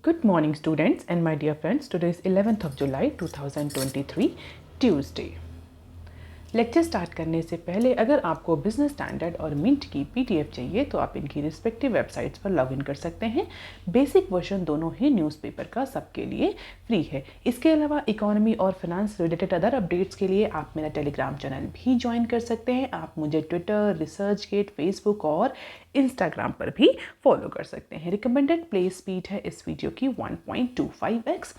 Good morning students and my dear friends. Today is 11th of July 2023 Tuesday. Lecture start करने से पहले अगर आपको बिजनेस स्टैंडर्ड और मिंट की पीडीएफ चाहिए तो आप इनकी रिस्पेक्टिव वेबसाइट्स पर लॉगिन कर सकते हैं। बेसिक वर्जन दोनों ही न्यूज़पेपर का सबके लिए फ्री है। इसके अलावा इकोनॉमी और फाइनेंस रिलेटेड अदर अपडेट्स के लिए आप मेरा टेलीग्राम चैनल भी ज्वाइन कर सकते हैं। आप मुझे ट्विटर, रिसर्चगेट, फेसबुक और इंस्टाग्राम पर भी फॉलो कर सकते हैं। रिकमेंडेड प्ले स्पीड है इस वीडियो की 1.25x।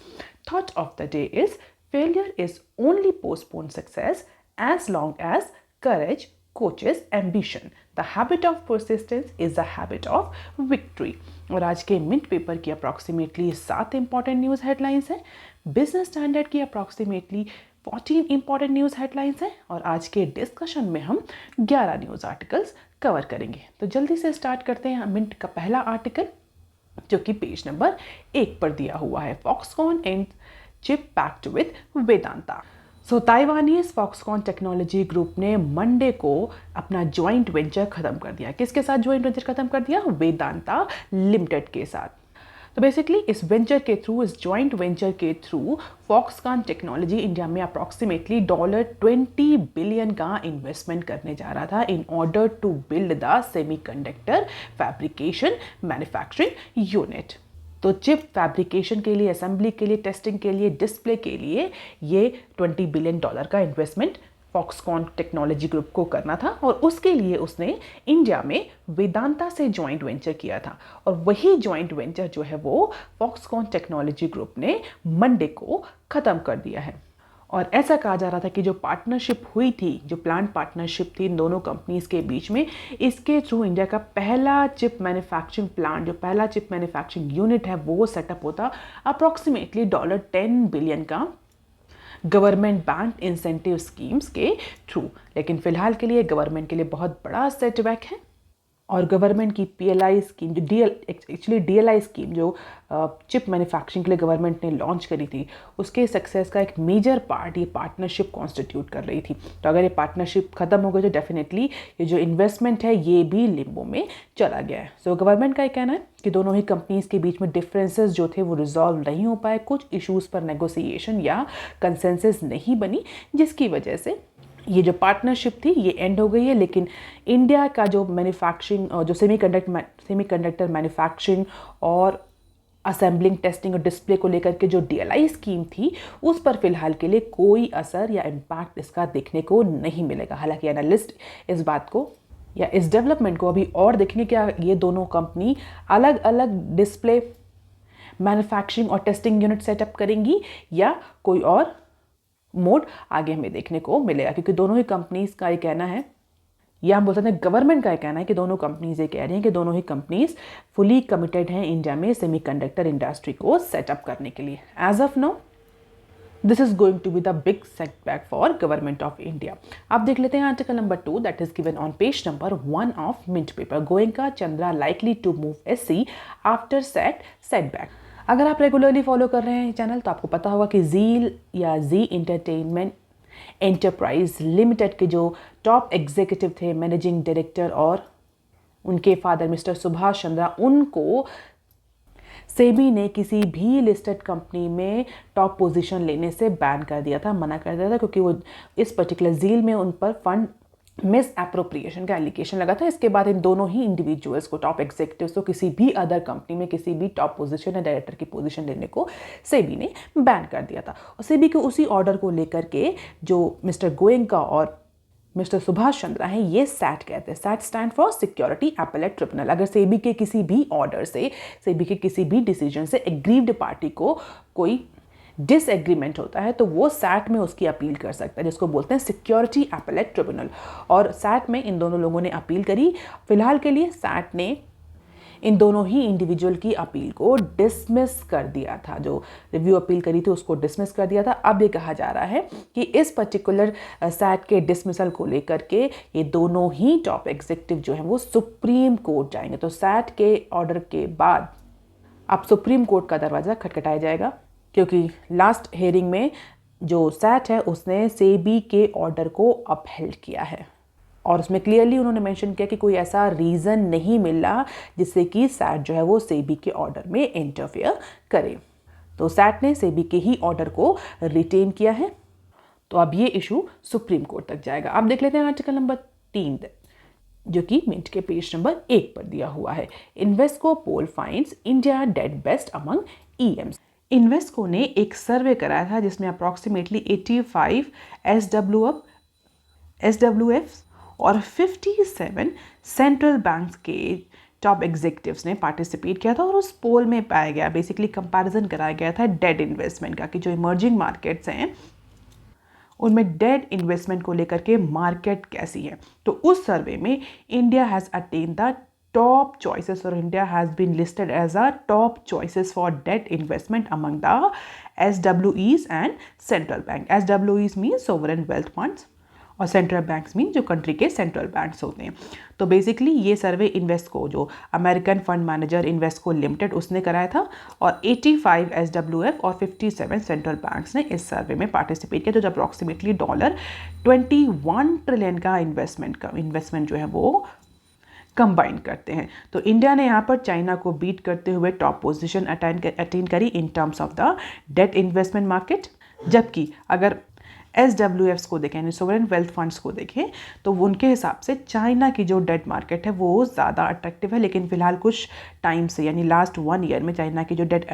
Thought of the day is failure is only postpone success as long as courage coaches ambition. The habit of persistence is the habit of victory. और आज के mint paper की approximately 7 important news headlines हैं। Business standard की approximately 14 important news headlines हैं और आज के डिस्कशन में हम 11 न्यूज़ आर्टिकल्स कवर करेंगे। तो जल्दी से स्टार्ट करते हैं मिंट का पहला आर्टिकल, जो कि पेज नंबर 1 पर दिया हुआ है। Foxconn and chip pact with Vedanta. Taiwanese Foxconn technology group ने मंडे को अपना ज्वाइंट वेंचर खत्म कर दिया। किसके साथ ज्वाइंट वेंचर खत्म कर दिया? वेदांता लिमिटेड के साथ। तो बेसिकली इस ज्वाइंट वेंचर के थ्रू फॉक्सकॉन टेक्नोलॉजी इंडिया में अप्रॉक्सीमेटली $20 बिलियन का इन्वेस्टमेंट करने जा रहा था in order to build the semiconductor fabrication manufacturing unit. तो चिप फैब्रिकेशन के लिए, असेंबली के लिए, टेस्टिंग के लिए, डिस्प्ले के लिए ये $20 बिलियन का इन्वेस्टमेंट फॉक्सकॉन टेक्नोलॉजी ग्रुप को करना था और उसके लिए उसने इंडिया में वेदांता से जॉइंट वेंचर किया था। और वही जॉइंट वेंचर जो है वो फॉक्सकॉन टेक्नोलॉजी ग्रुप ने मंडे को ख़त्म कर दिया है। और ऐसा कहा जा रहा था कि जो पार्टनरशिप हुई थी, जो प्लान पार्टनरशिप थी इन दोनों कंपनीज के बीच में, इसके थ्रू इंडिया का पहला चिप मैन्युफैक्चरिंग प्लांट, जो पहला चिप मैन्युफैक्चरिंग यूनिट है, वो सेटअप होता अप्रॉक्सीमेटली $10 बिलियन का गवर्नमेंट बैंक इंसेंटिव स्कीम्स के थ्रू। लेकिन फिलहाल के लिए गवर्नमेंट के लिए बहुत बड़ा सेटबैक है और गवर्नमेंट की पीएलआई स्कीम, जो डीएलआई स्कीम जो चिप मैन्युफैक्चरिंग के लिए गवर्नमेंट ने लॉन्च करी थी, उसके सक्सेस का एक मेजर पार्ट ये पार्टनरशिप कॉन्स्टिट्यूट कर रही थी। तो अगर ये पार्टनरशिप खत्म हो गई तो डेफिनेटली ये जो इन्वेस्टमेंट है ये भी लिम्बो में चला गया है। सो गवर्नमेंट का ये कहना है कि दोनों ही कंपनीज के बीच में डिफरेंसेस जो थे वो रिजॉल्व नहीं हो पाए, कुछ इश्यूज़ पर नेगोशिएशन या कंसेंसस नहीं बनी, जिसकी वजह से ये जो पार्टनरशिप थी ये एंड हो गई है। लेकिन इंडिया का जो मैन्युफैक्चरिंग, जो सेमीकंडक्टर मैन्युफैक्चरिंग और असेंबलिंग, टेस्टिंग और डिस्प्ले को लेकर के जो डीएलआई स्कीम थी, उस पर फिलहाल के लिए कोई असर या इम्पैक्ट इसका देखने को नहीं मिलेगा। हालांकि एनालिस्ट इस बात को या इस डेवलपमेंट को अभी और देखेंगे क्या ये दोनों कंपनी अलग अलग डिस्प्ले, मैन्युफैक्चरिंग और टेस्टिंग यूनिट सेटअप करेंगी या कोई और मोड आगे हमें देखने को मिलेगा। क्योंकि दोनों ही कंपनीज का ये कहना है, या हम बोल सकते हैं गवर्नमेंट का ये कहना है कि दोनों कंपनीज ये कह रही हैं कि दोनों ही कंपनीज फुली कमिटेड हैं इंडिया में सेमीकंडक्टर इंडस्ट्री को सेटअप करने के लिए। As of now this is going to be the big setback for government of India. अब देख लेते हैं article number 2 that is given on page number 1 of mint paper. Goenka Chandra likely to move SC after setback. अगर आप regularly follow कर रहे हैं channel तो आपको पता होगा कि जील या जी इंटरटेनमेंट एंटरप्राइज लिमिटेड के जो टॉप एग्जीक्यूटिव थे, मैनेजिंग डायरेक्टर और उनके फादर मिस्टर सुभाष चंद्रा, उनको सेबी ने किसी भी लिस्टेड कंपनी में टॉप पोजीशन लेने से बैन कर दिया था, मना कर दिया था, क्योंकि वो इस पर्टिकुलर जील में उन पर फंड मिस एप्रोप्रिएशन का एलिगेशन लगा था। इसके बाद इन दोनों ही इंडिविजुअल्स को, टॉप एग्जीक्यूटिव्स को, किसी भी अदर कंपनी में किसी भी टॉप पोजीशन या डायरेक्टर की पोजीशन लेने को सेबी ने बैन कर दिया था। और सेबी के उसी ऑर्डर को लेकर के जो मिस्टर गोयनका और मिस्टर सुभाष चंद्रा हैं, ये सैट कहते हैं। SAT stand for security appellate tribunal. अगर सेबी के किसी भी ऑर्डर से, सेबी के किसी भी डिसीजन से एग्रीव्ड पार्टी को कोई डिसएग्रीमेंट होता है तो वो सैट में उसकी अपील कर सकता है, जिसको बोलते हैं सिक्योरिटी एपेलेट ट्रिब्यूनल। और सैट में इन दोनों लोगों ने अपील करी। फिलहाल के लिए सैट ने इन दोनों ही इंडिविजुअल की अपील को डिसमिस कर दिया था। जो रिव्यू अपील करी थी उसको डिसमिस कर दिया था। अब ये कहा जा रहा है कि इस पर्टिकुलर सैट के डिसमिसल को लेकर के ये दोनों ही टॉप एग्जीक्यूटिव जो हैं वो सुप्रीम कोर्ट जाएंगे। तो सैट के ऑर्डर के बाद अब सुप्रीम कोर्ट का दरवाज़ा खटखटाया जाएगा, क्योंकि लास्ट हियरिंग में जो सैट है उसने सेबी के ऑर्डर को अपहेल्ड किया है। और उसमें क्लियरली उन्होंने मेंशन किया कि कोई ऐसा रीज़न नहीं मिला जिससे कि सैट जो है वो सेबी के ऑर्डर में इंटरफेयर करे। तो सैट ने सेबी के ही ऑर्डर को रिटेन किया है। तो अब ये इशू सुप्रीम कोर्ट तक जाएगा। अब देख लेते हैं आर्टिकल नंबर 3 जो कि मिंट के पेज नंबर 1 पर दिया हुआ है। Invesco poll finds India debt best among EMs. Invesco ने एक सर्वे कराया था जिसमें अप्रॉक्सीमेटली 85 एसडब्ल्यूएफ और 57 सेंट्रल बैंक्स के टॉप एग्जीक्यूटिव्स ने पार्टिसिपेट किया था और उस पोल में पाया गया, बेसिकली कंपैरिजन कराया गया था डेड इन्वेस्टमेंट का कि जो इमर्जिंग मार्केट्स हैं उनमें डेड इन्वेस्टमेंट को लेकर के मार्केट कैसी है। तो उस सर्वे में India has attain the top choices और India has been listed as a top choices for debt investment among the SWEs and central bank. SWEs mean sovereign wealth funds और सेंट्रल बैंक्स मीन जो country के central banks होते हैं। तो basically ये survey Invesco, जो American fund manager Invesco limited, उसने कराया था और 85 SWF और 57 सेंट्रल बैंक्स ने इस सर्वे में पार्टिसिपेट किया, जो अप्रॉक्सीमेटली $21 ट्रिलियन का इन्वेस्टमेंट जो है वो कंबाइन करते हैं। तो इंडिया ने यहाँ पर चाइना को बीट करते हुए टॉप पोजीशन अटेन करी in terms of the debt investment market. जबकि अगर SWFs को देखें यानी सोवरेन वेल्थ फंड्स को देखें तो उनके हिसाब से चाइना की जो डेट मार्केट है वो ज़्यादा अट्रैक्टिव है, लेकिन फिलहाल कुछ टाइम से यानी लास्ट 1 ईयर में चाइना की जो डेट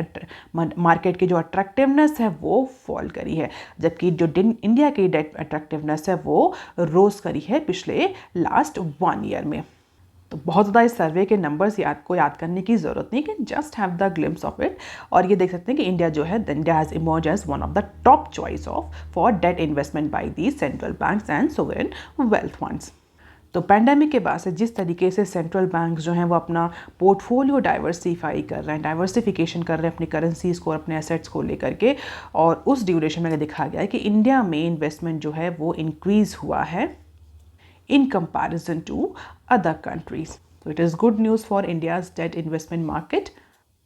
मार्केट की जो अट्रैक्टिवनेस है वो फॉल करी है, जबकि जो इंडिया की डेट अट्रैक्टिवनेस है वो रोज़ करी है पिछले लास्ट 1 ईयर में। तो बहुत ज़्यादा इस सर्वे के नंबर्स याद करने की ज़रूरत नहीं, कि just have the glimpse of it. और ये देख सकते हैं कि इंडिया जो है, India has emerge as one of the top choice for debt investment by the central banks and sovereign wealth funds. तो पैंडेमिक के बाद से जिस तरीके से सेंट्रल बैंक्स जो हैं वो अपना पोर्टफोलियो डाइवर्सिफाई कर रहे हैं, डाइवर्सिफिकेशन कर रहे हैं अपनी करेंसीज को, अपने एसेट्स को लेकर के, और उस ड्यूरेशन में दिखा गया है कि इंडिया में इन्वेस्टमेंट जो है वो इंक्रीज़ हुआ है in comparison to other countries. So it is good news for India's debt investment market.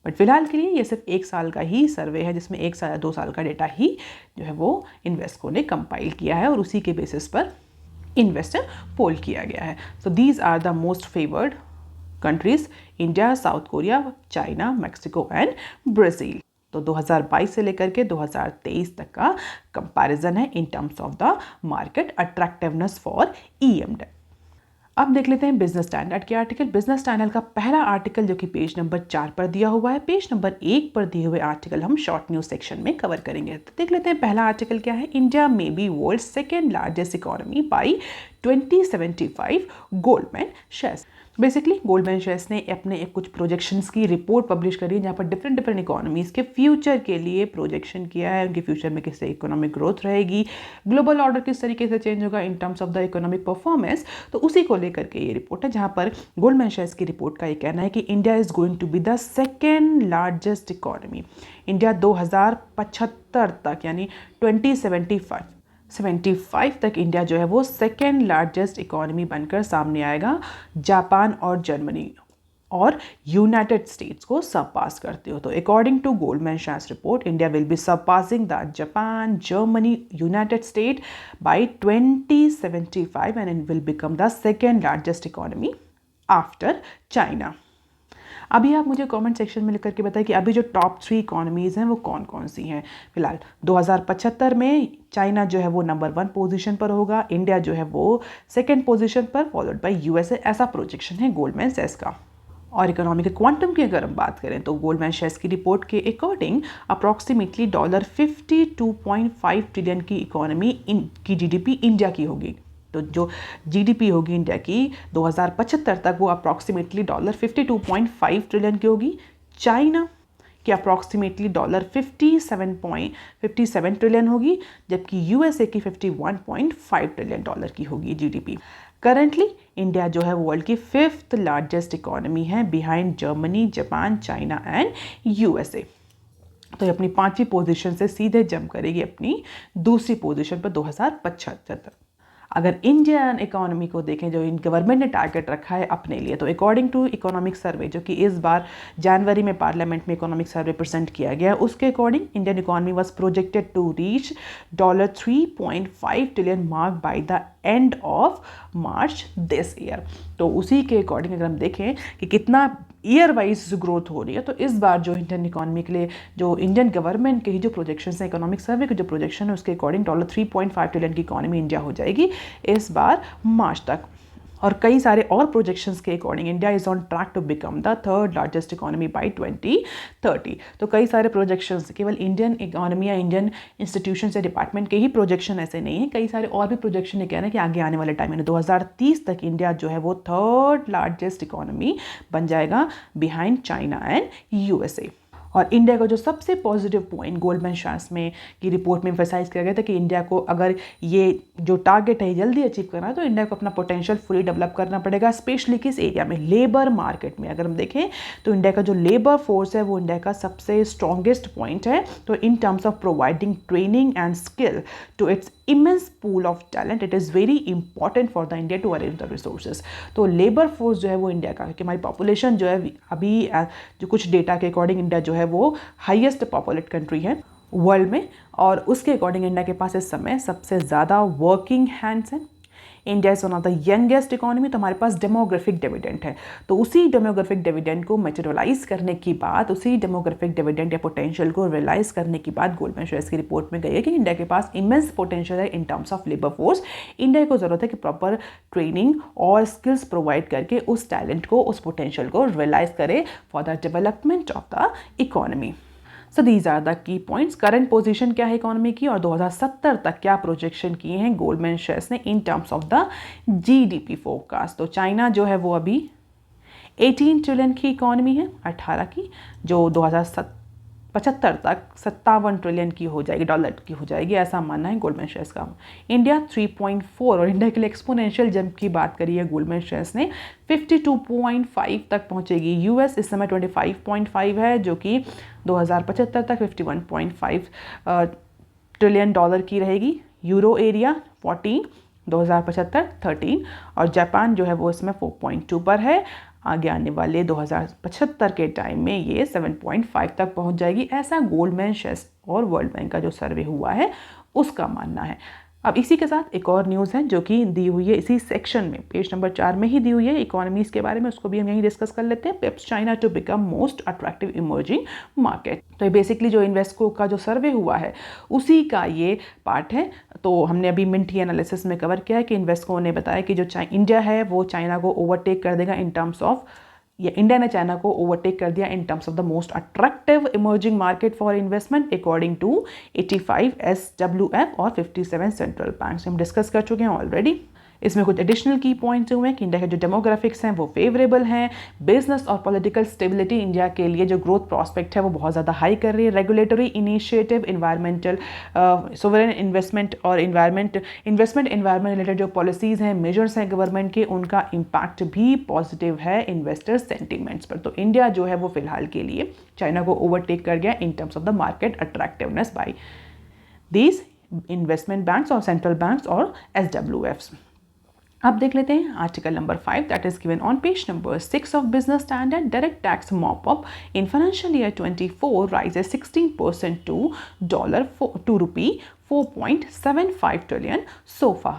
But फिलहाल के लिए ये सिर्फ 1 साल का ही सर्वे है, जिसमें 1 साल या 2 साल का डेटा ही जो है वो इन्वेस्को ने कंपाइल किया है और उसी के बेसिस पर इन्वेस्टर पोल किया गया है। So these are the most favoured countries: India, South Korea, China, Mexico and Brazil. तो 2022 से लेकर के 2023 तक का कंपैरिजन है in terms of the market attractiveness for EM debt. अब देख लेते हैं बिजनेस स्टैंडर्ड के आर्टिकल। बिजनेस स्टैंडर्ड का पहला आर्टिकल जो कि पेज नंबर 4 पर दिया हुआ है, पेज नंबर 1 पर दिए हुए आर्टिकल हम शॉर्ट न्यूज सेक्शन में कवर करेंगे। तो देख लेते हैं पहला आर्टिकल क्या है। India may be world second largest economy by 2075 Goldman shares. Basically Goldman shares ने अपने कुछ प्रोजेक्शंस की रिपोर्ट पब्लिश करी है, जहाँ पर डिफरेंट इकोनॉमीज़ के फ्यूचर के लिए प्रोजेक्शन किया है, उनके फ्यूचर में किस इकोनॉमिक ग्रोथ रहेगी, ग्लोबल ऑर्डर किस तरीके से चेंज होगा इन terms of the economic performance. तो उसी को लेकर के ये रिपोर्ट है, जहाँ पर गोल्डमैन शेयर्स की रिपोर्ट का ये कहना है कि India is going to be the second largest economy. India 2075 तक यानी 2075 तक इंडिया जो है वो सेकेंड लार्जेस्ट इकोनॉमी बनकर सामने आएगा, जापान और जर्मनी और यूनाइटेड स्टेट्स को सरपास करते हो। तो according to Goldman shares report, India will be surpassing the Japan, Germany, United State by 2075 and it will become the second largest economy after China. अभी आप मुझे कमेंट सेक्शन में लिख करके बताएं कि अभी जो टॉप 3 इकोनॉमीज़ हैं वो कौन कौन सी हैं। फिलहाल 2075 में चाइना जो है वो नंबर 1 पोजीशन पर होगा, इंडिया जो है वो सेकंड पोजीशन पर, फॉलोड बाय USA। ऐसा प्रोजेक्शन है गोल्डमैन शेयर्स का। और इकोनॉमिक क्वांटम की अगर हम बात करें तो गोल्डमैन शेयर्स की रिपोर्ट के अकॉर्डिंग अप्रॉक्सीमेटली $52.5 ट्रिलियन की इकोनॉमी की GDP इंडिया की होगी। तो जो GDP होगी इंडिया की 2075 तक वो अप्रॉक्सीमेटली $52.5 ट्रिलियन की होगी। चाइना की अप्रॉक्सीमेटली $57 ट्रिलियन होगी, जबकि USA की $51.5 ट्रिलियन की होगी GDP। करंटली इंडिया जो है वर्ल्ड की 5th लार्जेस्ट इकोनॉमी है, behind Germany, Japan, China and USA। तो ये अपनी 5वीं पोजीशन से सीधे जंप करेगी अपनी दूसरी पोजीशन पर 2075 तक। अगर इंडियन इकोनॉमी को देखें, जो इन गवर्नमेंट ने टारगेट रखा है अपने लिए, तो अकॉर्डिंग टू इकोनॉमिक सर्वे जो कि इस बार जनवरी में पार्लियामेंट में इकोनॉमिक सर्वे प्रेजेंट किया गया, उसके according Indian economy was projected to reach $3.5 trillion mark by the end of March this year. तो उसी के अकॉर्डिंग अगर हम देखें कि कितना ईयर वाइज ग्रोथ हो रही है, तो इस बार जो इंडियन इकोनॉमी के लिए जो इंडियन गवर्नमेंट के ही जो प्रोजेक्शन है, इकोनॉमिक सर्वे के जो प्रोजेक्शन है, उसके अकॉर्डिंग $3.5 ट्रिलियन की इकोनॉमी इंडिया हो जाएगी इस बार मार्च तक। और कई सारे और प्रोजेक्शंस के according India is on track to become the third largest economy by 2030। तो कई सारे प्रोजेक्शंस, केवल इंडियन इकोनॉमी या इंडियन इंस्टीट्यूशन या डिपार्टमेंट के ही प्रोजेक्शन ऐसे नहीं है, कई सारे और भी प्रोजेक्शन ये कह रहे हैं कि आगे आने वाले टाइम में 2030 तक इंडिया जो है वो थर्ड लार्जेस्ट इकोनॉमी बन जाएगा बिहाइंड चाइना एंड यूएसए। और इंडिया का जो सबसे पॉजिटिव पॉइंट गोल्डमैन सैक्स में की रिपोर्ट में एम्फसाइज किया गया था कि इंडिया को अगर ये जो टारगेट है जल्दी अचीव करना है, तो इंडिया को अपना पोटेंशियल फुली डेवलप करना पड़ेगा, स्पेशली किस एरिया में, लेबर मार्केट में। अगर हम देखें तो इंडिया का जो लेबर फोर्स है वो इंडिया का सबसे स्ट्रॉन्गेस्ट पॉइंट है। तो in terms of providing training and skill to its immense pool of talent, it is very important for the India to arrange the resources। तो लेबर फोर्स जो है वो इंडिया का, क्योंकि हमारी पॉपुलेशन जो है अभी जो कुछ डेटा के अकॉर्डिंग इंडिया जो है वो हाईएस्ट पॉपुलेट कंट्री है वर्ल्ड में, और उसके अकॉर्डिंग इंडिया के पास इस समय सबसे ज़्यादा वर्किंग हैंड्स हैं। India is one of the youngest economy, तो हमारे पास डेमोग्राफिक डिविडेंड है। तो उसी डेमोग्राफिक डिविडेंड को मैटेरियलाइज करने की बाद, उसी डेमोग्राफिक डिविडेंड या पोटेंशियल को रियलाइज करने की बाद गोल्डमैन सैक्स की रिपोर्ट में गई है कि इंडिया के पास इमेंस पोटेंशियल है in terms of labour force. India को ज़रूरत है कि प्रॉपर ट्रेनिंग और स्किल्स प्रोवाइड करके उस टैलेंट को, उस पोटेंशियल को रियलाइज करे for the development of the economy. So these are the key points. Current position क्या है इकोनॉमी की, और 2070 तक क्या प्रोजेक्शन किए हैं गोल्डमैन सैक्स ने इन terms of the GDP forecast. तो चाइना जो है वो अभी 18 ट्रिलियन की इकोनॉमी है, 18 की, जो 2075 तक 57 ट्रिलियन की हो जाएगी, डॉलर की हो जाएगी, ऐसा मानना है गोल्डमैन सैक्स का। इंडिया 3.4, और इंडिया के लिए एक्सपोनेंशियल जंप की बात करी है गोल्डमैन सैक्स ने, 52.5 तक पहुंचेगी। यूएस इस समय 25.5 है, जो कि 2075 तक 51.5 ट्रिलियन डॉलर की रहेगी। यूरो एरिया 14, 2075 13, और जापान जो है वो इसमें 4.2 पर है। आगे आने वाले 2075 के टाइम में ये 7.5 तक पहुंच जाएगी, ऐसा गोल्डमैन सैक्स और वर्ल्ड बैंक का जो सर्वे हुआ है उसका मानना है। अब इसी के साथ एक और न्यूज़ है जो कि दी हुई है इसी सेक्शन में, पेज नंबर 4 में ही दी हुई है इकोनॉमीज के बारे में, उसको भी हम यहीं डिस्कस कर लेते हैं। Peps China to become most attractive emerging market. तो ये बेसिकली जो इन्वेस्को का जो सर्वे हुआ है उसी का ये पार्ट है। तो हमने अभी मिंटी एनालिसिस में कवर किया है कि इन्वेस्को ने बताया कि जो इंडिया है वो चाइना को ओवरटेक कर देगा इन टर्म्स ऑफ, या इंडिया ने चाइना को ओवरटेक कर दिया in terms of the most attractive emerging market for investment according to 85 SWF और 57 सेंट्रल बैंक्स। हम डिस्कस कर चुके हैं ऑलरेडी। इसमें कुछ एडिशनल की पॉइंट्स हुए हैं कि इंडिया के जो डेमोग्राफिक्स हैं वो फेवरेबल हैं, बिजनेस और पॉलिटिकल स्टेबिलिटी इंडिया के लिए जो ग्रोथ प्रॉस्पेक्ट है वो बहुत ज़्यादा हाई कर रही है, regulatory initiative, environmental sovereign investment और इन्वायरमेंट एनवायरमेंट रिलेटेड जो पॉलिसीज़ हैं, मेजर्स हैं गवर्नमेंट के, उनका इम्पैक्ट भी पॉजिटिव है इन्वेस्टर सेंटिमेंट्स पर। तो इंडिया जो है वो फिलहाल के लिए चाइना को ओवरटेक कर गया in terms of the market attractiveness by these investment banks और सेंट्रल बैंक्स और SWFs। अब देख लेते हैं article number 5 that is given on page number 6 of business standard. Direct tax mop up in financial year 24 rises 16% to rupee 4.75 trillion so far.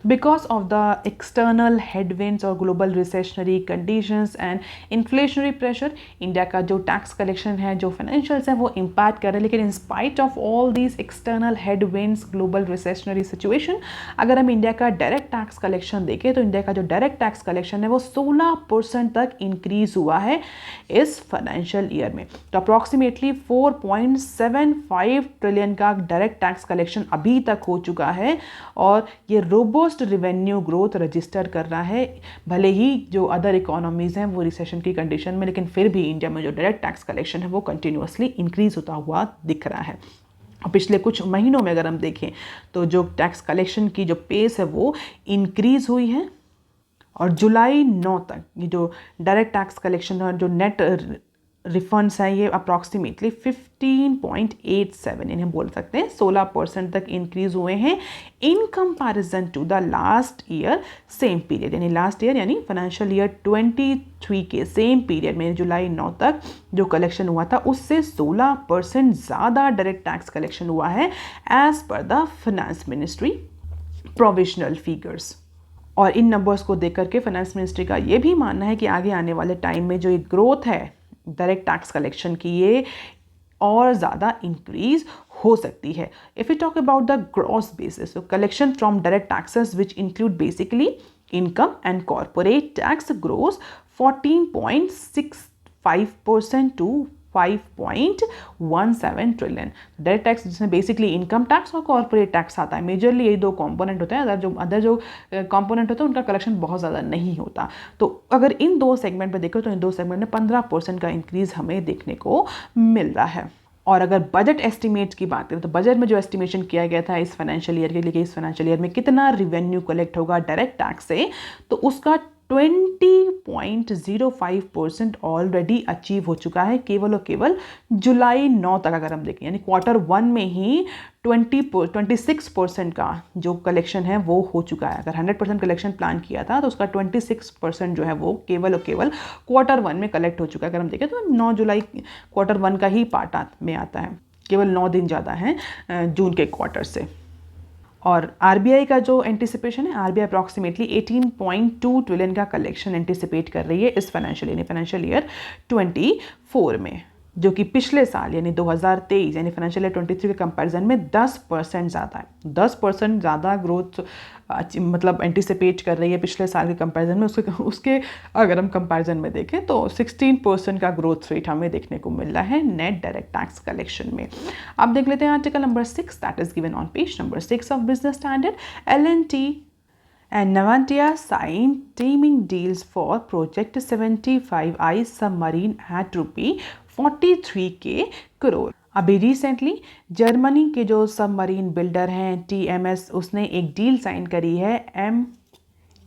Because of the external headwinds और global recessionary conditions and inflationary pressure, India का जो tax collection है, जो financials है, वो impact कर रहे हैं। लेकिन in spite of all these external headwinds, global recessionary situation, अगर हम इंडिया का डायरेक्ट टैक्स कलेक्शन देखें तो इंडिया का जो डायरेक्ट टैक्स कलेक्शन है वो 16% तक इंक्रीज हुआ है इस फाइनेंशियल ईयर में। तो अप्रॉक्सीमेटली 4.75 ट्रिलियन का डायरेक्ट टैक्स कलेक्शन अभी तक हो चुका है, और ये रोबस्ट रिवेन्यू ग्रोथ रजिस्टर कर रहा है। भले ही जो अदर इकोनॉमीज हैं वो रिसेशन की कंडीशन में, लेकिन फिर भी इंडिया में जो डायरेक्ट टैक्स कलेक्शन है वो कंटिन्यूअसली इंक्रीज होता हुआ दिख रहा है। और पिछले कुछ महीनों में अगर हम देखें तो जो टैक्स कलेक्शन की जो पेस है वो इंक्रीज हुई है, और जुलाई 9 तक ये जो डायरेक्ट टैक्स कलेक्शन और जो नेट रिफंड्स हैं ये अप्रॉक्सीमेटली 15.87 इन्हें बोल सकते हैं 16% तक इंक्रीज हुए हैं in comparison to the last year same period, यानी लास्ट ईयर यानी फाइनेंशियल ईयर 23 के सेम पीरियड में जुलाई 9 तक जो कलेक्शन हुआ था उससे 16% ज़्यादा डायरेक्ट टैक्स कलेक्शन हुआ है as per the finance ministry provisional figures. और इन नंबर्स को देख करके फाइनेंस मिनिस्ट्री का ये भी मानना है कि आगे आने वाले टाइम में जो ये ग्रोथ है डायरेक्ट टैक्स कलेक्शन की ये और ज़्यादा इंक्रीज हो सकती है। If you talk about the gross basis, तो collection from direct taxes which include basically income and corporate tax grows 14.65% to 5.17 trillion. Direct tax जिसमें बेसिकली इनकम टैक्स और कॉर्पोरेट टैक्स आता है, मेजरली यही दो कंपोनेंट होते हैं, अदर जो कंपोनेंट होता है उनका कलेक्शन बहुत ज़्यादा नहीं होता। तो अगर इन दो सेगमेंट में देखो तो इन दो सेगमेंट में 15% का इंक्रीज हमें देखने को मिल रहा है। और अगर बजट एस्टिमेट्स की बात करें तो बजट में जो एस्टिमेशन किया गया था इस फाइनेंशियल ईयर के लिए, इस फाइनेंशियल ईयर में कितना रिवेन्यू कलेक्ट होगा डायरेक्ट टैक्स से, तो उसका 20.05% ऑलरेडी अचीव हो चुका है केवल और केवल जुलाई 9 तक अगर हम देखें, यानी क्वार्टर 1 में ही 26% का जो कलेक्शन है वो हो चुका है। अगर 100% कलेक्शन प्लान किया था तो उसका 26% जो है वो केवल और केवल क्वार्टर 1 में कलेक्ट हो चुका है। अगर हम देखें तो 9 जुलाई क्वार्टर 1 का ही पार्ट में आता है, केवल 9 दिन ज़्यादा है जून के क्वार्टर से। और आरबीआई का जो एंटिसिपेशन है, आरबीआई अप्रॉक्सीमेटली 18.2 ट्रिलियन का कलेक्शन एंटिसिपेट कर रही है इस फाइनेंशियल ईयर 24 में, जो कि पिछले साल यानी 2023 यानी फाइनेंशियल ईयर 23 के कंपैरिजन में 10% ज़्यादा है। 10% ज़्यादा ग्रोथ मतलब एंटिसिपेट कर रही है पिछले साल के कंपैरिजन में। उसके अगर हम कंपैरिजन में देखें तो 16% का ग्रोथ रेट हमें देखने को मिल रहा है नेट डायरेक्ट टैक्स कलेक्शन में। अब देख लेते हैं article number 6 that is given on page number 6 of business standard. L&T and Navantia signed teaming deals for Project 75I submarine at ₹43 crore। अभी रिसेंटली जर्मनी के जो सबमरीन बिल्डर हैं TMS, उसने एक डील साइन करी है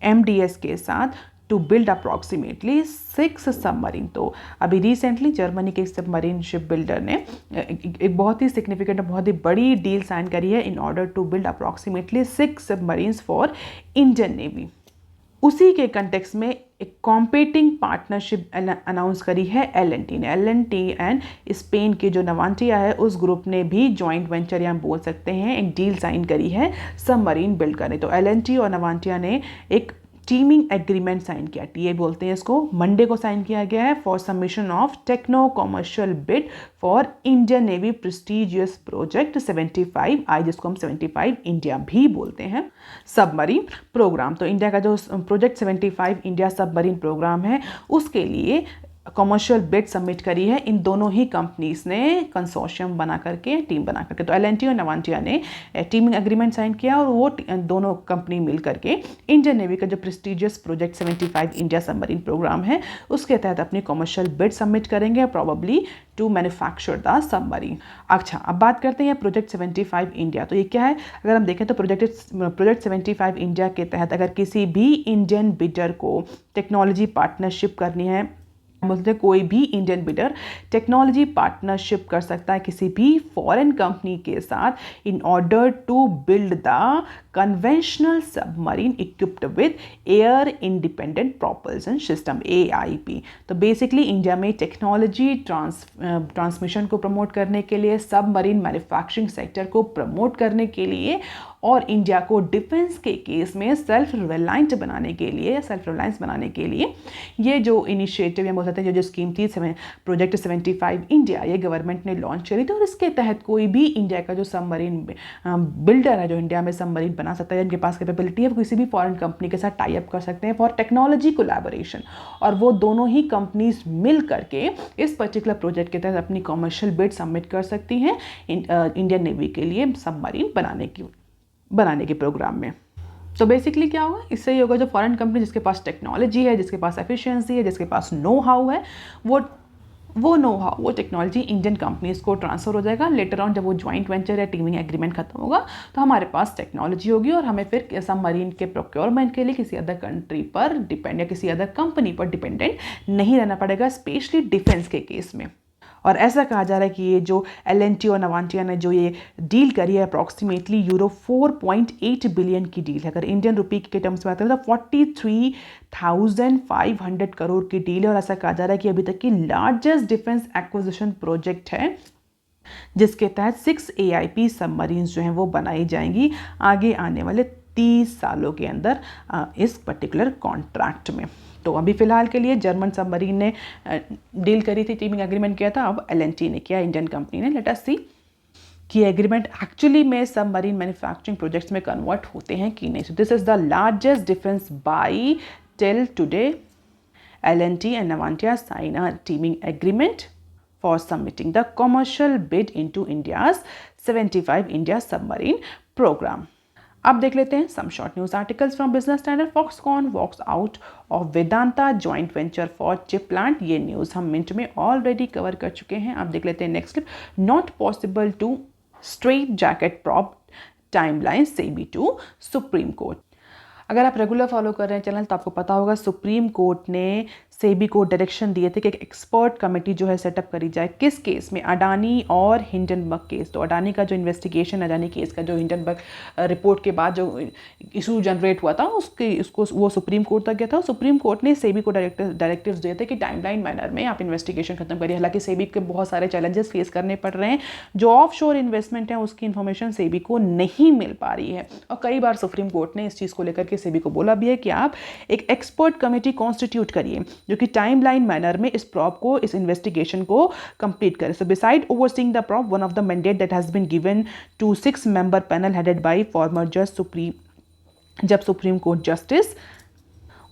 MDS के साथ टू बिल्ड अप्रॉक्सीमेटली 6 सबमरीन। तो अभी रिसेंटली जर्मनी के सबमरीन शिप बिल्डर ने एक बहुत ही सिग्निफिकेंट बहुत ही बड़ी डील साइन करी है in order to build approximately 6 submarines for Indian navy. उसी के कंटेक्स्ट में एक कॉम्पिटिंग पार्टनरशिप अनाउंस करी है L&T ने। L&T एंड स्पेन के जो नवांटिया है उस ग्रुप ने भी जॉइंट वेंचर या हम बोल सकते हैं एक डील साइन करी है सबमरीन बिल्ड करने। तो L&T और नवांटिया ने एक टीमिंग एग्रीमेंट साइन किया, टीए बोलते हैं इसको, मंडे को साइन किया गया है for submission of techno commercial bid for Indian navy prestigious project 75I, जिसको हम 75 इंडिया भी बोलते हैं, सबमरीन प्रोग्राम। तो इंडिया का जो प्रोजेक्ट 75 इंडिया सबमरीन प्रोग्राम है उसके लिए कॉमर्शियल बिड सबमिट करी है इन दोनों ही कंपनीज ने कंसोर्शियम बना करके, टीम बना करके। तो L&T और नवांटिया ने टीमिंग एग्रीमेंट साइन किया और वो दोनों कंपनी मिल करके इंडियन नेवी का जो prestigious project 75 India submarine program है उसके तहत अपनी कॉमर्शियल बिड सबमिट करेंगे probably to manufacture the submarine. अच्छा, अब बात करते हैं प्रोजेक्ट 75 इंडिया। तो ये क्या है? अगर हम देखें तो प्रोजेक्ट 75 इंडिया के तहत अगर किसी भी इंडियन बिडर को टेक्नोलॉजी पार्टनरशिप करनी है, बोलते हैं कोई भी इंडियन बिडर टेक्नोलॉजी पार्टनरशिप कर सकता है किसी भी फॉरेन कंपनी के साथ in order to build the conventional submarine equipped with air independent propulsion system AIP। तो बेसिकली इंडिया में टेक्नोलॉजी ट्रांसमिशन को प्रमोट करने के लिए, सबमरीन मैन्युफैक्चरिंग सेक्टर को प्रमोट करने के लिए और इंडिया को डिफेंस के केस में सेल्फ रिलायंस बनाने के लिए ये जो इनिशिएटिव या बोल सकते हैं जो स्कीम थी प्रोजेक्ट 75 इंडिया, ये गवर्नमेंट ने लॉन्च करी थी। और इसके तहत कोई भी इंडिया का जो सबमरीन बिल्डर है जो इंडिया में सबमरीन बना सकता है, जिनके पास कैपेबिलिटी है, वो किसी भी फॉरेन कंपनी के साथ टाई अप कर सकते हैं फॉर टेक्नोलॉजी कोलैबोरेशन। और वो दोनों ही कंपनीज मिल करके इस पर्टिकुलर प्रोजेक्ट के तहत अपनी कॉमर्शियल बिड सबमिट कर सकती हैं इंडियन नेवी के लिए सबमरीन बनाने के प्रोग्राम में। तो बेसिकली क्या होगा, इससे ये होगा जो फॉरेन कंपनी जिसके पास टेक्नोलॉजी है, जिसके पास एफिशिएंसी है, जिसके पास नो हाउ है, वो वो नो हाउ, वो टेक्नोलॉजी इंडियन कंपनीज को ट्रांसफर हो जाएगा। लेटर ऑन जब वो ज्वाइंट वेंचर या टीमिंग एग्रीमेंट खत्म होगा तो हमारे पास टेक्नोलॉजी होगी और हमें फिर सबमरीन के प्रोक्योरमेंट के लिए किसी अदर कंट्री पर डिपेंड या किसी अदर कंपनी पर डिपेंडेंट नहीं रहना पड़ेगा, स्पेशली डिफेंस के केस में। और ऐसा कहा जा रहा है कि ये जो L&T और नवांटिया ने जो ये डील करी है अप्रॉक्सीमेटली यूरो 4.8 बिलियन की डील है। अगर इंडियन रुपी के टर्म्स में आते हैं तो 43,500 करोड़ की डील है। और ऐसा कहा जा रहा है कि अभी तक की लार्जेस्ट डिफेंस एक्विजिशन प्रोजेक्ट है, जिसके तहत 6 AIP सबमरीन्स जो हैं वो बनाई जाएंगी आगे आने वाले 30 सालों के अंदर इस पर्टिकुलर कॉन्ट्रैक्ट में। तो अभी फिलहाल के लिए जर्मन सबमरीन ने डील करी थी, टीमिंग एग्रीमेंट किया था, अब L&T ने किया, इंडियन कंपनी ने। लेट अस सी कि एग्रीमेंट एक्चुअली में सबमरीन मैन्युफैक्चरिंग प्रोजेक्ट्स में कन्वर्ट होते हैं कि नहीं। So this is the largest defence by till today. L&T and Navantia sign a teaming agreement for submitting the commercial bid into India's 75 India submarine program. अब देख लेते हैं some short news articles from business standard. Foxconn walks out of Vedanta joint venture for chip plant. ये news हम Mint में already cover कर चुके हैं। अब देख लेते हैं next clip. Not possible to straitjacket probe timeline SEBI to Supreme Court. अगर आप रेगुलर फॉलो कर रहे हैं चैनल तो आपको पता होगा सुप्रीम कोर्ट ने सेबी को डायरेक्शन दिए थे कि एक एक्सपर्ट कमेटी जो है सेटअप करी जाए। किस केस में? अडानी और हिंडनबर्ग केस। तो अडानी का जो इन्वेस्टिगेशन, अडानी केस का जो हिंडनबर्ग रिपोर्ट के बाद जो इशू जनरेट हुआ था उसको वो सुप्रीम कोर्ट तक गया था। सुप्रीम कोर्ट ने सेबी को डायरेक्टिव्स दिए थे कि टाइमलाइन मैनर में आप इन्वेस्टिगेशन खत्म करिए। हालांकि सेबी के बहुत सारे चैलेंजेस फेस करने पड़ रहे हैं। जो ऑफशोर इन्वेस्टमेंट है उसकी इन्फॉर्मेशन सेबी को नहीं मिल पा रही है और कई बार सुप्रीम कोर्ट ने इस चीज़ को लेकर के सेबी को बोला भी है कि आप एक एक्सपर्ट कमेटी कॉन्स्टिट्यूट करिए जो कि टाइमलाइन मैनर में इस प्रॉब को, इस इन्वेस्टिगेशन को कंप्लीट करे। So beside overseeing the probe, one of the mandate that has been given to 6 member panel headed by former जज supreme court justice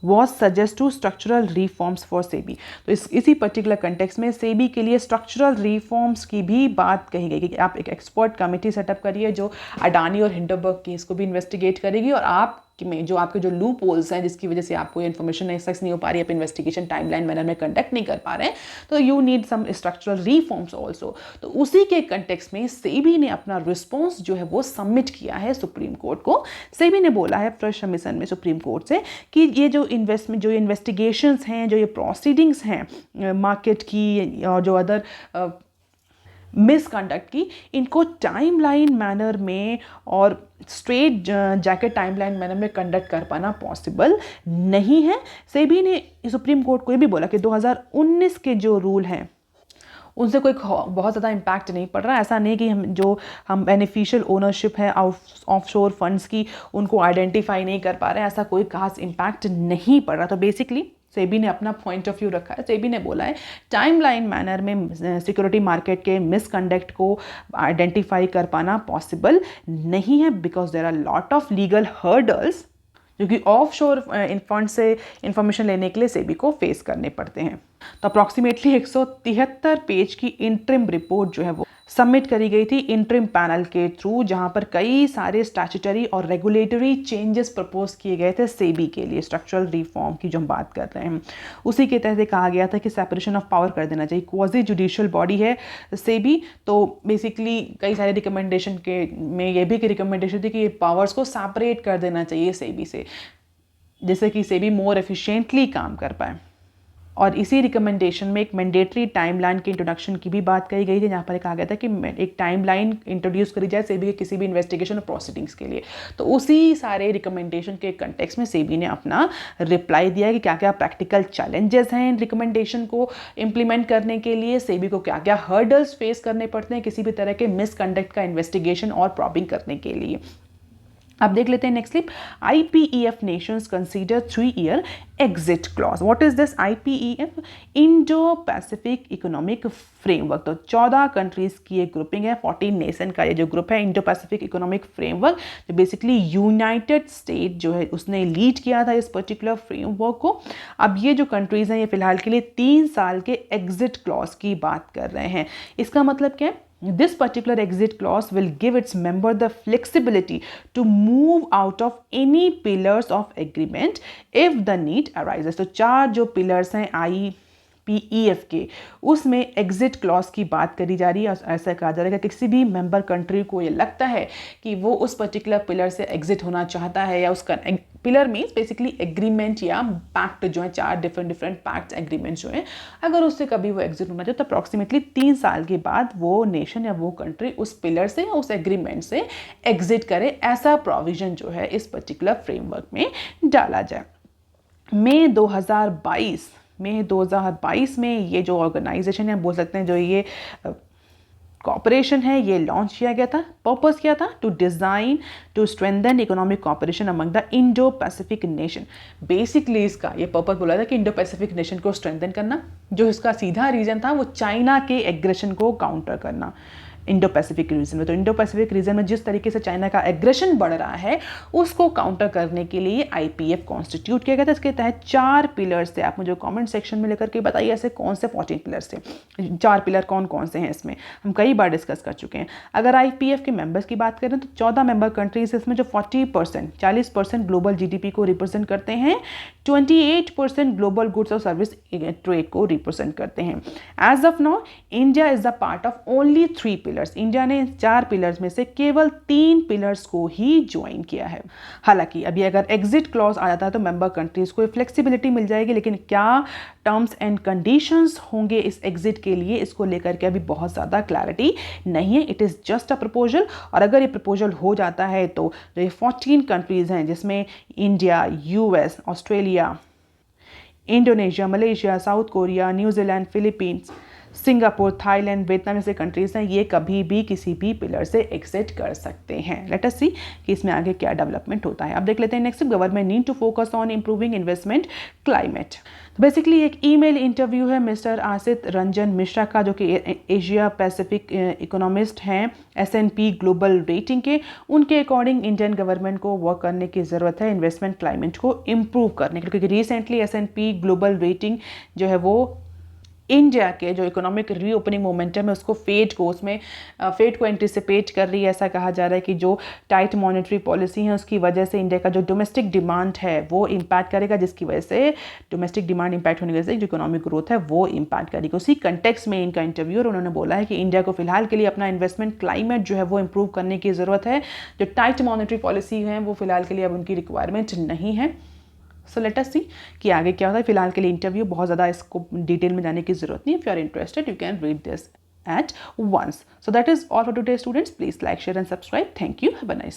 was suggest to structural reforms for SEBI। तो इसी particular context में सेबी के लिए structural reforms की भी बात कही गई कि आप एक एक्सपर्ट कमेटी सेटअप करिए जो अडानी और हिंडनबर्ग केस को भी इन्वेस्टिगेट करेगी और आप में जो आपके जो लूप होल्स हैं जिसकी वजह से आपको ये इन्फॉर्मेशन एक्सेस नहीं हो पा रही है, आप इन्वेस्टिगेशन टाइमलाइन मैनर में कंडक्ट नहीं कर पा रहे हैं, तो you need some structural reforms also. तो उसी के कंटेक्स्ट में सेबी ने अपना रिस्पॉन्स जो है वो सबमिट किया है सुप्रीम कोर्ट को। सेबी ने बोला है फ्रेश सबमिशन में सुप्रीम कोर्ट से कि ये जो इन्वेस्टिगेशंस हैं, जो ये प्रोसीडिंग्स हैं मार्केट की और जो अदर मिसकंडक्ट की, इनको टाइमलाइन मैनर में और स्ट्रेट जैकेट टाइमलाइन मैनर में कंडक्ट कर पाना पॉसिबल नहीं है। सेबी ने सुप्रीम कोर्ट को ये भी बोला कि 2019 के जो रूल हैं उनसे कोई बहुत ज़्यादा इम्पैक्ट नहीं पड़ रहा। ऐसा नहीं कि हम बेनिफिशियल ओनरशिप है ऑफशोर फंड्स की उनको आइडेंटिफाई नहीं कर पा रहे हैं, ऐसा कोई खास इम्पैक्ट नहीं पड़ रहा। तो बेसिकली सेबी ने अपना पॉइंट ऑफ व्यू रखा है। सेबी ने बोला है टाइमलाइन मैनर में सिक्योरिटी मार्केट के मिसकंडक्ट को आइडेंटिफाई कर पाना पॉसिबल नहीं है because there are lot of legal hurdles जो कि ऑफशोर फंड से इंफॉर्मेशन लेने के लिए सेबी को फेस करने पड़ते हैं। तो अप्रॉक्सीमेटली 173 पेज की इंटरिम रिपोर्ट जो है वो सबमिट करी गई थी इंटरिम पैनल के थ्रू, जहां पर कई सारे स्टैट्यूटरी और रेगुलेटरी चेंजेस प्रपोज किए गए थे सेबी के लिए। स्ट्रक्चरल रिफॉर्म की जो हम बात कर रहे हैं उसी के तहत कहा गया था कि सेपरेशन ऑफ पावर कर देना चाहिए। क्वाजी जुडिशियल बॉडी है सेबी, तो बेसिकली कई सारे रिकमेंडेशन के में ये भी रिकमेंडेशन थी कि ये पावर्स को सेपरेट कर देना चाहिए सेबी से, जिससे कि सेबी मोर एफिशिएंटली काम कर पाए। और इसी रिकमेंडेशन में एक मैंडेटरी टाइमलाइन के इंट्रोडक्शन की भी बात कही गई थी, जहाँ पर कहा गया था कि एक टाइमलाइन इंट्रोड्यूस करी जाए सेबी के किसी भी इन्वेस्टिगेशन और प्रोसीडिंग्स के लिए। तो उसी सारे रिकमेंडेशन के कंटेक्स्ट में सेबी ने अपना रिप्लाई दिया है कि क्या क्या प्रैक्टिकल चैलेंजेस हैं इन रिकमेंडेशन को इम्प्लीमेंट करने के लिए, सेबी को क्या क्या हर्डल्स फेस करने पड़ते हैं किसी भी तरह के मिसकंडक्ट का इन्वेस्टिगेशन और प्रॉबिंग करने के लिए। अब देख लेते हैं next clip. IPEF nations consider 3-year exit clause. What is this IPEF? Indo-Pacific Economic Framework। तो 14 कंट्रीज की एक ग्रुपिंग है, 14 नेशन का ये जो ग्रुप है इंडो पैसिफिक इकोनॉमिक फ्रेमवर्क, जो बेसिकली यूनाइटेड स्टेट जो है उसने लीड किया था इस पर्टिकुलर फ्रेमवर्क को। अब ये जो कंट्रीज हैं ये फिलहाल के लिए 3 साल के एग्जिट क्लॉज की बात कर रहे हैं। इसका मतलब क्या है? This particular exit clause will give its member the flexibility to move out of any pillars of agreement if the need arises। तो 4 जो pillars हैं IPEF के, उसमें एग्जिट क्लॉज की बात करी जा रही है। ऐसा कहा जा रहा है कि किसी भी मेंबर कंट्री को ये लगता है कि वो उस पर्टिकुलर पिलर से एग्जिट होना चाहता है, या उसका पिलर मीन्स बेसिकली एग्रीमेंट या पैक्ट जो है, 4 डिफरेंट पैक्ट एग्रीमेंट जो है, अगर उससे कभी वो एग्जिट होना चाहे तो अप्रॉक्सीमेटली 3 साल के बाद वो नेशन या वो कंट्री उस पिलर से या उस एग्रीमेंट से एग्जिट करे। ऐसा प्रोविजन जो है इस पर्टिकुलर फ्रेमवर्क में डाला जाए। मई 2022 में ये जो ऑर्गेनाइजेशन है, बोल सकते हैं जो ये कॉपरेशन है, ये लॉन्च किया गया था। पर्पस क्या था? To design to strengthen economic cooperation among the Indo Pacific nation. Basically इसका ये पर्पस बोला था कि इंडो पैसिफिक नेशन को स्ट्रेंथन करना। जो इसका सीधा रीजन था वो चाइना के एग्रेशन को काउंटर करना इंडो पैसिफिक रीजन में। तो इंडो पैसिफिक रीजन में जिस तरीके से चाइना का एग्रेशन बढ़ रहा है उसको काउंटर करने के लिए IPF कॉन्स्टिट्यूट किया गया था। इसके तहत 4 पिलर्स थे। आप मुझे कमेंट सेक्शन में लेकर के बताइए ऐसे कौन से 14 पिलर्स थे, 4 पिलर कौन कौन से हैं। इसमें हम कई बार डिस्कस कर चुके हैं। अगर IPF के मेंबर्स की बात करें तो 14 मेंबर कंट्रीज इसमें जो 40% ग्लोबल GDP को रिप्रेजेंट करते हैं, 28% ग्लोबल गुड्स और सर्विस ट्रेड को रिप्रेजेंट करते हैं। As of now India is the part of only 3 pillars. इंडिया ने 4 पिलर्स में से केवल 3 पिलर्स को ही ज्वाइन किया है। हालांकि अभी अगर एग्जिट क्लॉज आ जाता है तो मेंबर कंट्रीज को फ्लेक्सिबिलिटी मिल जाएगी, लेकिन क्या टर्म्स एंड कंडीशंस होंगे इस एग्जिट के लिए, इसको लेकर के अभी बहुत ज़्यादा क्लैरिटी नहीं है। It is just a proposal. और अगर ये प्रपोजल हो जाता है तो जो ये 14 कंट्रीज़ हैं जिसमें India, US, Australia, Indonesia, Malaysia, south Korea, New Zealand, Philippines, Singapore, Thailand, Vietnam जैसे कंट्रीज हैं, ये कभी भी किसी भी पिलर से एग्जिट कर सकते हैं। लेट अस सी कि इसमें आगे क्या डेवलपमेंट होता है। अब देख लेते हैं next, government need to focus on improving investment climate. तो बेसिकली एक ईमेल इंटरव्यू है मिस्टर आसित रंजन मिश्रा का, जो कि एशिया पैसिफिक इकोनॉमिस्ट हैं S&P ग्लोबल रेटिंग के। उनके अकॉर्डिंग इंडियन गवर्नमेंट को वर्क करने की ज़रूरत है इन्वेस्टमेंट क्लाइमेट को इम्प्रूव करने के लिए, क्योंकि रिसेंटली S&P ग्लोबल रेटिंग जो है वो इंडिया के जो इकोनॉमिक रीओपनिंग मोमेंटम है उसको फेट को एंटिसिपेट कर रही है। ऐसा कहा जा रहा है कि जो टाइट मॉनेटरी पॉलिसी है उसकी वजह से इंडिया का जो डोमेस्टिक डिमांड है वो इम्पैक्ट करेगा, जिसकी वजह से डोमेस्टिक डिमांड इम्पैक्ट होने की वजह से जो इकोनॉमिक ग्रोथ है वो इम्पैक्ट करेगी। उसी कंटेक्स्ट में इनका इंटरव्यूअर उन्होंने बोला है कि इंडिया को फिलहाल के लिए अपना इन्वेस्टमेंट क्लाइमेट जो है वो इम्प्रूव करने की ज़रूरत है। जो टाइट मॉनेटरी पॉलिसी है वो फिलहाल के लिए अब उनकी रिक्वायरमेंट नहीं है। सो लेट अस सी कि आगे क्या होता है। फिलहाल के लिए इंटरव्यू बहुत ज़्यादा इसको डिटेल में जाने की जरूरत नहीं है। If you are interested you can read this at once. So that is all for today students. Please like, share and subscribe. Thank you. Have a nice day.